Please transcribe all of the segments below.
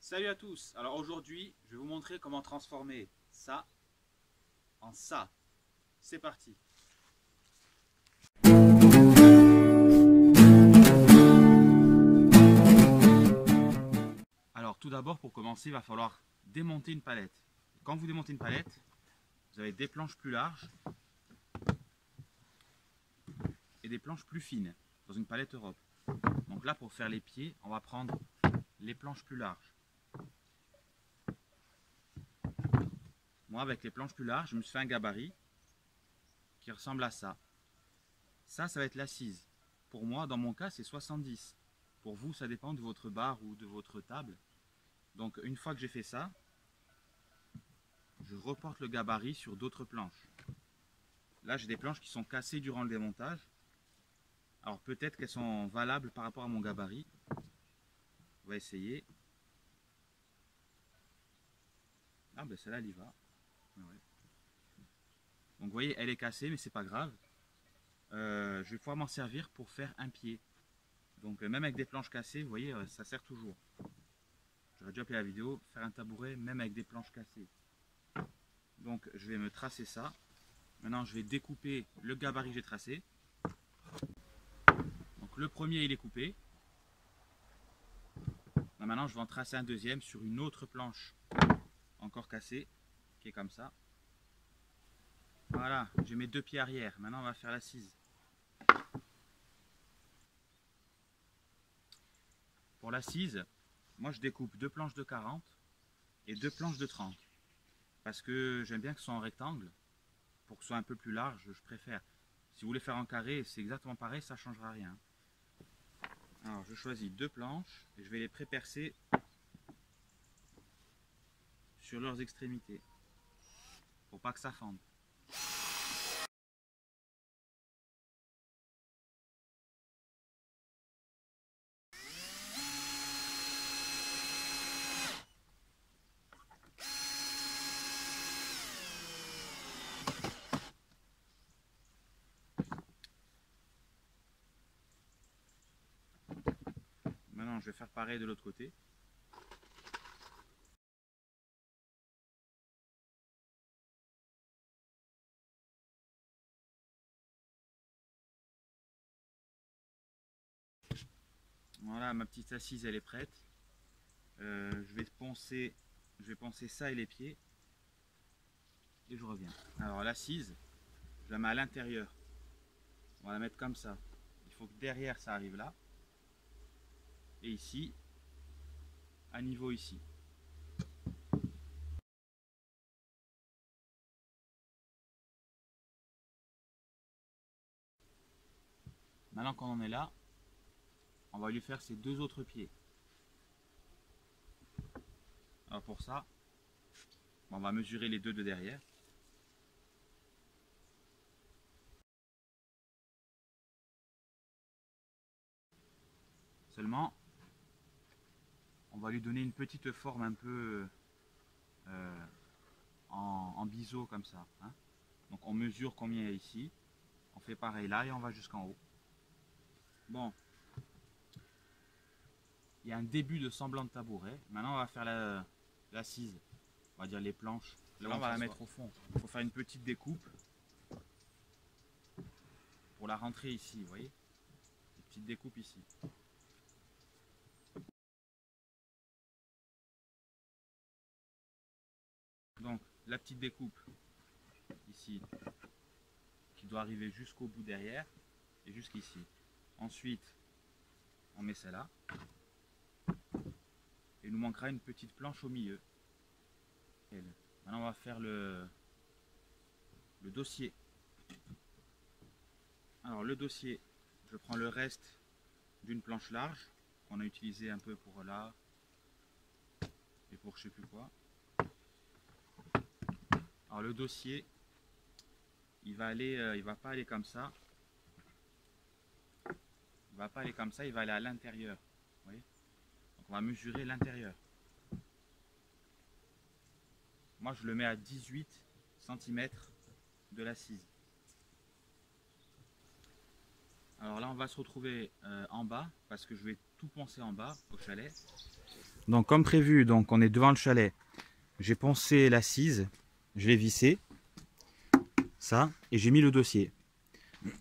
Salut à tous. Alors aujourd'hui, je vais vous montrer comment transformer ça en ça. C'est parti. Alors tout d'abord, pour commencer, il va falloir démonter une palette. Quand vous démontez une palette, vous avez des planches plus larges et des planches plus fines dans une palette Europe. Donc là, pour faire les pieds, on va prendre les planches plus larges. Moi, avec les planches plus larges, je me suis fait un gabarit qui ressemble à ça. Ça va être l'assise. Pour moi, dans mon cas, c'est 70. Pour vous, ça dépend de votre barre ou de votre table. Donc, une fois que j'ai fait ça, je reporte le gabarit sur d'autres planches. Là, j'ai des planches qui sont cassées durant le démontage. Alors, peut-être qu'elles sont valables par rapport à mon gabarit. On va essayer. Ah, ben celle-là, elle y va. Ouais. Donc, vous voyez, elle est cassée, mais c'est pas grave. Je vais pouvoir m'en servir pour faire un pied. Donc, même avec des planches cassées, vous voyez, ça sert toujours. J'aurais dû appeler la vidéo faire un tabouret même avec des planches cassées. Donc je vais me tracer ça. Maintenant je vais découper le gabarit que j'ai tracé. Donc le premier il est coupé. Maintenant je vais en tracer un deuxième sur une autre planche encore cassée qui est comme ça. Voilà, j'ai mes deux pieds arrière. Maintenant on va faire l'assise. Pour l'assise, moi je découpe deux planches de 40 et deux planches de 30. Parce que j'aime bien que ce soit en rectangle. Pour que ce soit un peu plus large, je préfère. Si vous voulez faire en carré, c'est exactement pareil, ça ne changera rien. Alors je choisis deux planches et je vais les pré-percer sur leurs extrémités pour pas que ça fende. Maintenant je vais faire pareil de l'autre côté. Voilà, ma petite assise elle est prête. Je vais poncer ça et les pieds. Et je reviens. Alors l'assise, je la mets à l'intérieur. On va la mettre comme ça. Il faut que derrière ça arrive là. Et ici, à niveau ici. Maintenant qu'on en est là, on va lui faire ses deux autres pieds. Alors pour ça, on va mesurer les deux de derrière. Seulement, on va lui donner une petite forme un peu en biseau comme ça. Hein. Donc on mesure combien il y a ici. On fait pareil là et on va jusqu'en haut. Bon, il y a un début de semblant de tabouret. Maintenant on va faire l'assise. On va dire les planches. Là on va la mettre au fond. Il faut faire une petite découpe pour la rentrer ici, vous voyez. Une petite découpe ici. Donc la petite découpe ici qui doit arriver jusqu'au bout derrière et jusqu'ici. Ensuite on met celle-là. Et il nous manquera une petite planche au milieu. Maintenant on va faire le dossier. Alors le dossier, je prends le reste d'une planche large qu'on a utilisé un peu pour là et pour je sais plus quoi. Alors le dossier, il va pas aller comme ça. Il va pas aller comme ça, il va aller à l'intérieur. Vous voyez? Donc on va mesurer l'intérieur. Moi je le mets à 18 cm de l'assise. Alors là on va se retrouver en bas parce que je vais tout poncer en bas au chalet. Donc comme prévu, donc on est devant le chalet. J'ai poncé l'assise, je l'ai vissé, ça, et j'ai mis le dossier.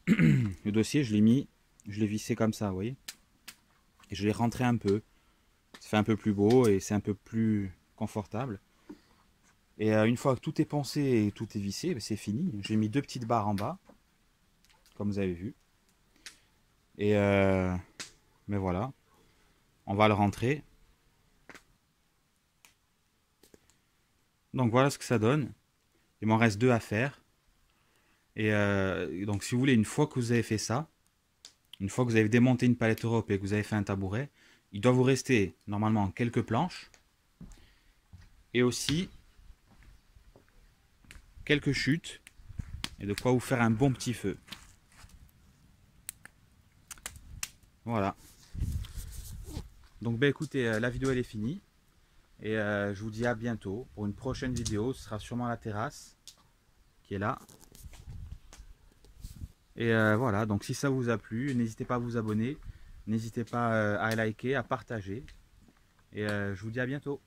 Le dossier, je l'ai vissé comme ça, vous voyez. Et je l'ai rentré un peu. Ça fait un peu plus beau et c'est un peu plus confortable. Et une fois que tout est poncé et tout est vissé, ben, c'est fini. J'ai mis 2 petites barres en bas, comme vous avez vu. Et mais voilà, on va le rentrer. Donc voilà ce que ça donne. Il m'en reste 2 à faire. Et donc si vous voulez, une fois que vous avez fait ça, une fois que vous avez démonté une palette Europe et que vous avez fait un tabouret, il doit vous rester normalement quelques planches. Et aussi quelques chutes. Et de quoi vous faire un bon petit feu. Voilà. Donc ben écoutez, la vidéo elle est finie. Et je vous dis à bientôt pour une prochaine vidéo. Ce sera sûrement la terrasse qui est là. Et voilà, donc si ça vous a plu, n'hésitez pas à vous abonner. N'hésitez pas à liker, à partager. Et je vous dis à bientôt.